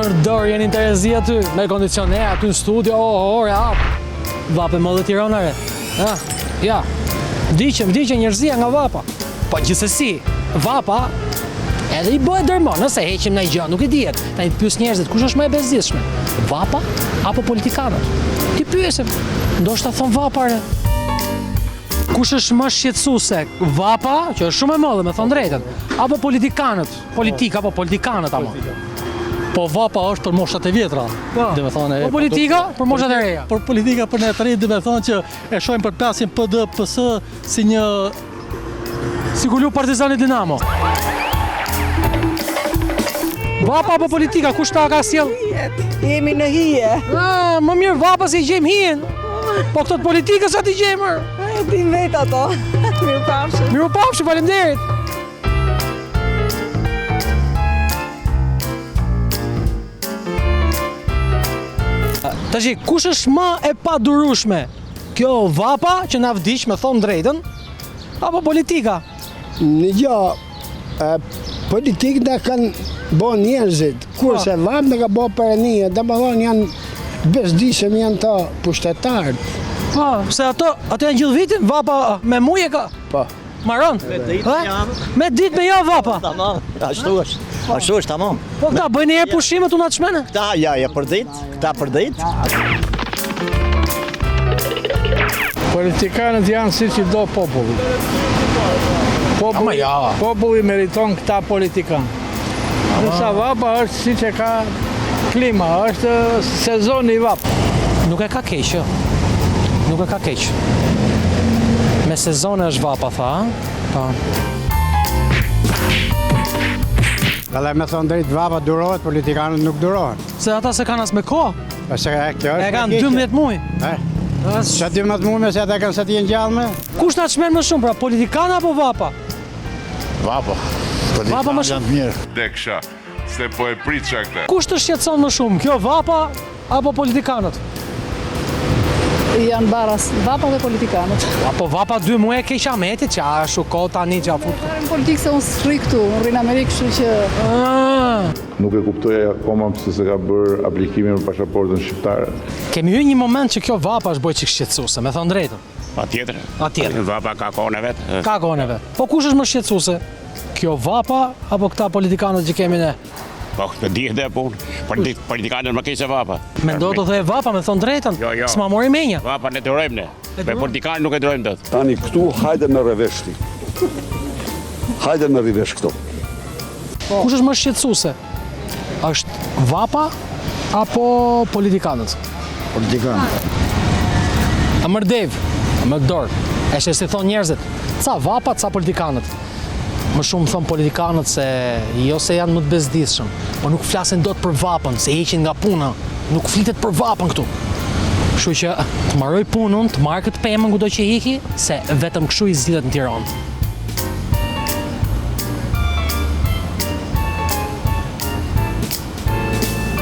Mërdor, jeni interesi aty, me kondicioner, aty në studio, ore, vape më dhe Tiranare. Ja, vdiqe njerëzia nga vapa. Po gjithsesi, vapa edhe i bëhet dërmon, nëse heqim në gjë, nuk i dihet. Ta i pyes njerëzit, kush është më e bezdishme? Vapa apo politikanët? Ti pyesim, ndoshta thon vapare. Kush është më shqetësuese? Vapa, që është shumë e madhe, me thon drejtën, apo politikanët? Politika apo politikanët ama? Po vapa është për moshat e vjetra. Po politika për moshat e reja. Por politika për ne të rinj, do të thonë që e shohim përplasjen PD, PS si një si ku lu Partizani Dinamo. Vapa apo politika, kush ta ka sjell? Jemi në hije. Më mirë vapa si i gjejmë hijen. Po këto të politikës sa t'i gjejmë? Ti vetë ato. Mirupafshim. Mirupafshim, faleminderit. Tashi, kush është më e padurueshme? Kjo vapa që na vdiq, me thon drejtën, apo politika? Në gjë, politikë da kanë bo njerëzit, kurse vapë në ka bo përënije, dhe më thonë janë bezdishëm, janë ta pushtetarët. Po, se ato janë gjithë vitin, vapa me muje ka? Po. Maron? Me ditë me javë vapa? Tamam, ashtu është, tamam. Po këta, bëjnë e pushimet unë atë shmene? Këta, ja për ditë, këta për ditë. Politikanët janë si që do populli. Populli meriton këta politikanë. Nësa vapa është si që ka klima, është sezoni i vapa. Nuk e ka keqë, nuk e ka keqë. Me sezone është vapa, tha, pa. Edhe me thonë drejtë vapa durohet, politikanët nuk durohet. Se ata se kanë as me ko? E kanë 12 muj. Që 12 muj me se ata kanë se t'jen gjallë me? Kush na çmen më shumë, pra politikanë apo vapa? Vapa. Vapa më shumë. Mirë. Deksha, se po e pritësha këte. Kush të shqetëson më shumë, kjo vapa apo politikanët? Janë baras, vapa dhe politikanët. Apo vapa 2 muaj e keqa metit, që ashtu ko tani që a futë. Në politikë se unë s'fri këtu, unë rrinë Amerikë, kështu që... Nuk e kuptoja akoma pëse se ka bërë aplikimin për pasaportën shqiptare. Kemi hyrë një moment që kjo vapa është bërë çik shqetësuese, me thënë drejtën. Patjetër. Vapa ka kohën e vetë. Ka kohën e vetë. Po kush është më shqetësuese? Kjo vapa apo këta politikanët që kemi ne? Po, të dihet dhe punë. Politikanët më keq se vapa. Mendo të dhe vapa, me thënë drejtën. Jo. S'ma mori menja. Vapa ne durojmë ne. Me politikanët nuk e durojmë dot. Tani këtu hajde me reveshti. Hajde me rivesh këtu. Kush është më shqetësuese? Është vapa apo politikanët? Politikanët. A mërdev, a mërdor. E që si thonë njerëzit, ca vapa, ca politikanët. Më shumë thonë politikanët se jo se janë më të bezdishëm, po nuk flasin dot për vapën, se heqin nga puna, nuk flitet për vapën këtu. Kështu që të marroj punën, të marrë këtë pemën kudo që iki, se vetëm kështu i zgjidhet në Tiranë.